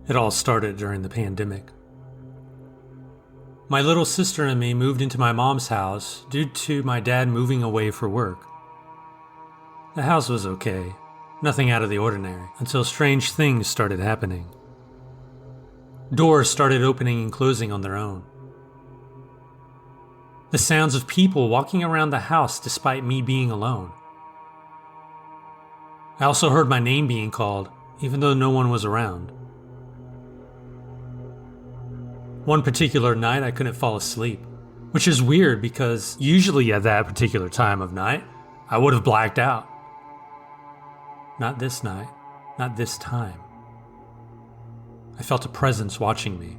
It all started during the pandemic. My little sister and me moved into my mom's house due to my dad moving away for work. The house was okay, nothing out of the ordinary, until strange things started happening. Doors started opening and closing on their own. The sounds of people walking around the house despite me being alone. I also heard my name being called, even though no one was around. One particular night, I couldn't fall asleep, which is weird because usually at that particular time of night, I would have blacked out. Not this night, not this time. I felt a presence watching me.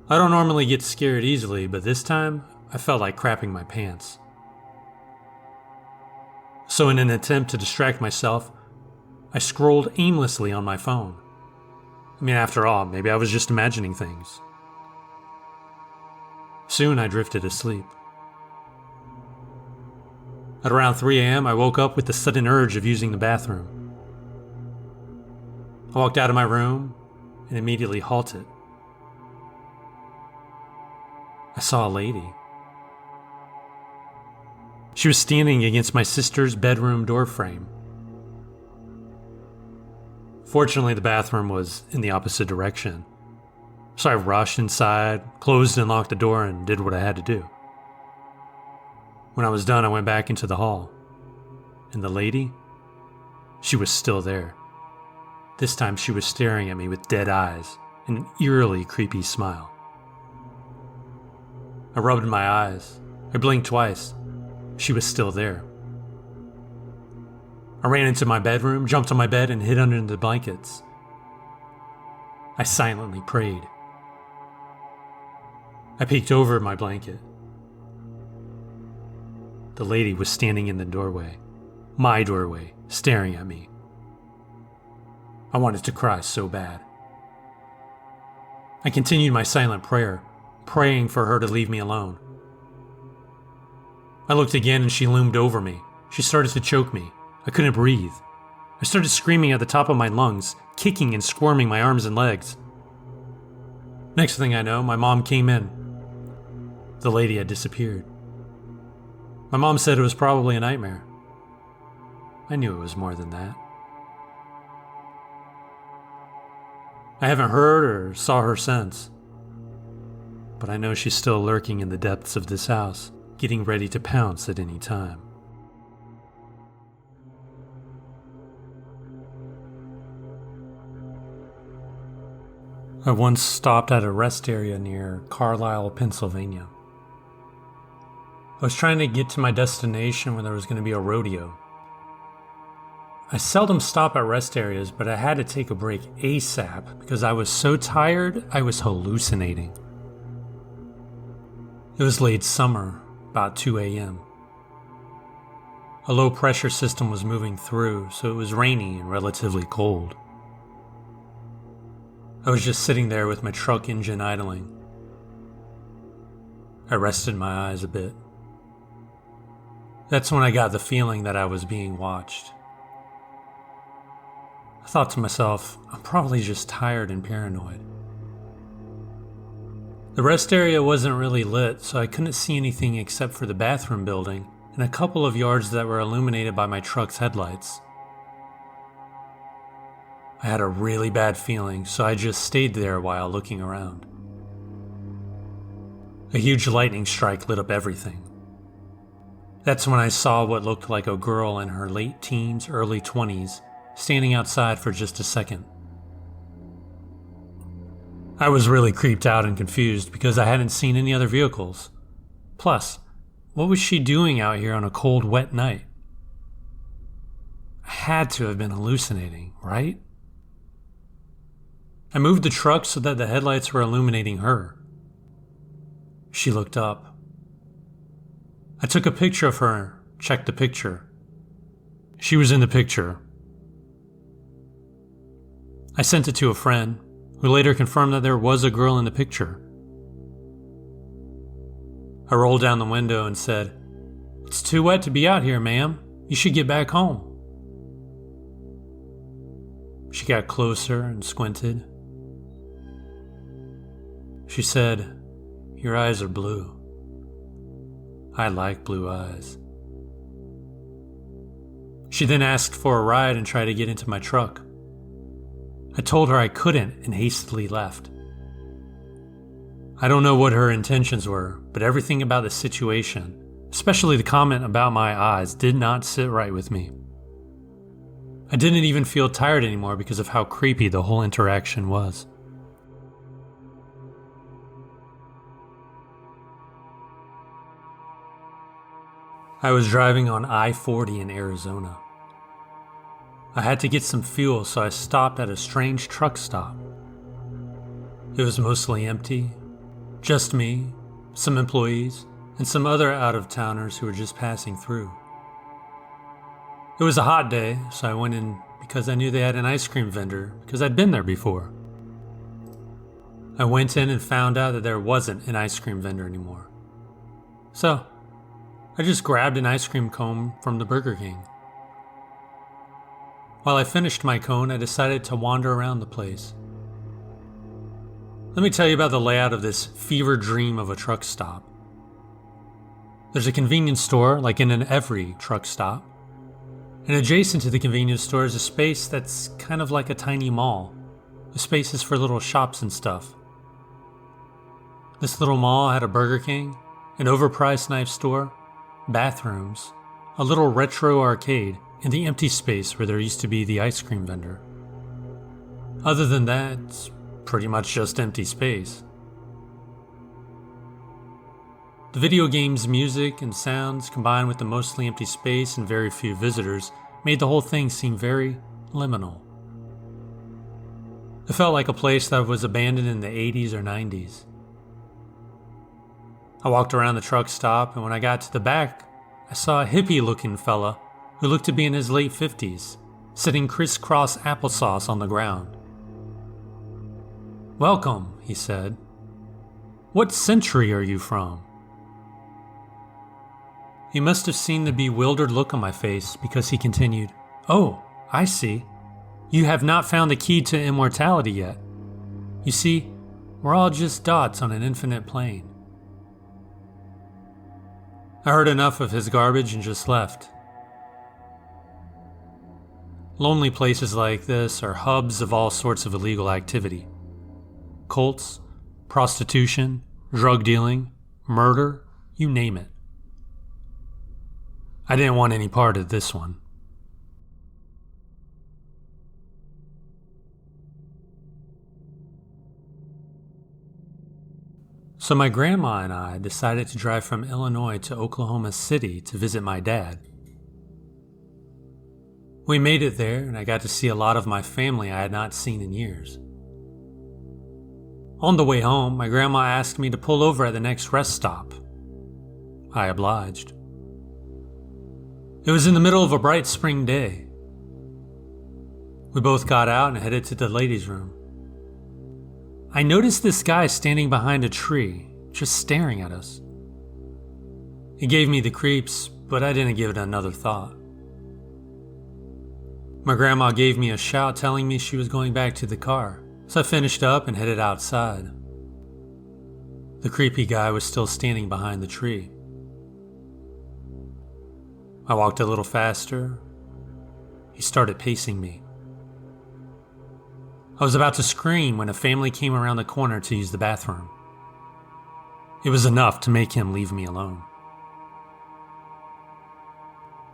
I don't normally get scared easily, but this time, I felt like crapping my pants. So in an attempt to distract myself, I scrolled aimlessly on my phone. I mean, after all, maybe I was just imagining things. Soon I drifted asleep. At around 3 a.m., I woke up with the sudden urge of using the bathroom. I walked out of my room and immediately halted. I saw a lady. She was standing against my sister's bedroom door frame. Fortunately, the bathroom was in the opposite direction, so I rushed inside, closed and locked the door, and did what I had to do. When I was done, I went back into the hall, and the lady, she was still there. This time she was staring at me with dead eyes and an eerily creepy smile. I rubbed my eyes. I blinked twice. She was still there. I ran into my bedroom, jumped on my bed, and hid under the blankets. I silently prayed. I peeked over my blanket. The lady was standing in the doorway, my doorway, staring at me. I wanted to cry so bad. I continued my silent prayer, praying for her to leave me alone. I looked again and she loomed over me. She started to choke me. I couldn't breathe. I started screaming at the top of my lungs, kicking and squirming my arms and legs. Next thing I know, my mom came in. The lady had disappeared. My mom said it was probably a nightmare. I knew it was more than that. I haven't heard or saw her since, but I know she's still lurking in the depths of this house, getting ready to pounce at any time. I once stopped at a rest area near Carlisle, Pennsylvania. I was trying to get to my destination when there was going to be a rodeo. I seldom stop at rest areas, but I had to take a break ASAP because I was so tired I was hallucinating. It was late summer, about 2 a.m. A low pressure system was moving through, so it was rainy and relatively cold. I was just sitting there with my truck engine idling. I rested my eyes a bit. That's when I got the feeling that I was being watched. I thought to myself, I'm probably just tired and paranoid. The rest area wasn't really lit, so I couldn't see anything except for the bathroom building and a couple of yards that were illuminated by my truck's headlights. I had a really bad feeling, so I just stayed there while looking around. A huge lightning strike lit up everything. That's when I saw what looked like a girl in her late teens, early 20s, standing outside for just a second. I was really creeped out and confused because I hadn't seen any other vehicles. Plus, what was she doing out here on a cold, wet night? I had to have been hallucinating, right? I moved the truck so that the headlights were illuminating her. She looked up. I took a picture of her, checked the picture. She was in the picture. I sent it to a friend, who later confirmed that there was a girl in the picture. I rolled down the window and said, "It's too wet to be out here, ma'am. You should get back home." She got closer and squinted. She said, "Your eyes are blue. I like blue eyes." She then asked for a ride and tried to get into my truck. I told her I couldn't and hastily left. I don't know what her intentions were, but everything about the situation, especially the comment about my eyes, did not sit right with me. I didn't even feel tired anymore because of how creepy the whole interaction was. I was driving on I-40 in Arizona. I had to get some fuel, so I stopped at a strange truck stop. It was mostly empty, just me, some employees, and some other out-of-towners who were just passing through. It was a hot day, so I went in because I knew they had an ice cream vendor because I'd been there before. I went in and found out that there wasn't an ice cream vendor anymore. So, I just grabbed an ice cream cone from the Burger King. While I finished my cone, I decided to wander around the place. Let me tell you about the layout of this fever dream of a truck stop. There's a convenience store, like in every truck stop. And adjacent to the convenience store is a space that's kind of like a tiny mall. The space is for little shops and stuff. This little mall had a Burger King, an overpriced knife store, bathrooms, a little retro arcade, and the empty space where there used to be the ice cream vendor. Other than that, it's pretty much just empty space. The video game's music and sounds, combined with the mostly empty space and very few visitors, made the whole thing seem very liminal. It felt like a place that was abandoned in the 80s or 90s. I walked around the truck stop, and when I got to the back, I saw a hippie-looking fella who looked to be in his late 50s, sitting crisscross applesauce on the ground. "Welcome," he said. "What century are you from?" He must have seen the bewildered look on my face because he continued, "Oh, I see. You have not found the key to immortality yet. You see, we're all just dots on an infinite plane." I heard enough of his garbage and just left. Lonely places like this are hubs of all sorts of illegal activity. Cults, prostitution, drug dealing, murder, you name it. I didn't want any part of this one. So my grandma and I decided to drive from Illinois to Oklahoma City to visit my dad. We made it there, and I got to see a lot of my family I had not seen in years. On the way home, my grandma asked me to pull over at the next rest stop. I obliged. It was in the middle of a bright spring day. We both got out and headed to the ladies' room. I noticed this guy standing behind a tree, just staring at us. It gave me the creeps, but I didn't give it another thought. My grandma gave me a shout telling me she was going back to the car, so I finished up and headed outside. The creepy guy was still standing behind the tree. I walked a little faster. He started pacing me. I was about to scream when a family came around the corner to use the bathroom. It was enough to make him leave me alone.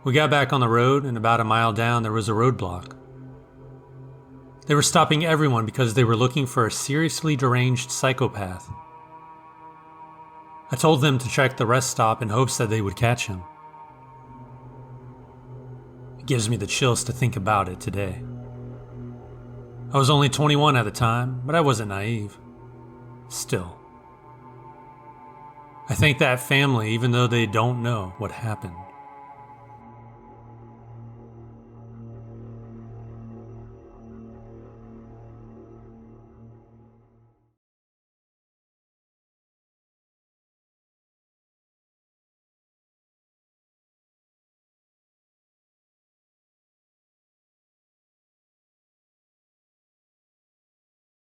We got back on the road, and about a mile down there was a roadblock. They were stopping everyone because they were looking for a seriously deranged psychopath. I told them to check the rest stop in hopes that they would catch him. It gives me the chills to think about it today. I was only 21 at the time, but I wasn't naive. Still, I thank that family even though they don't know what happened.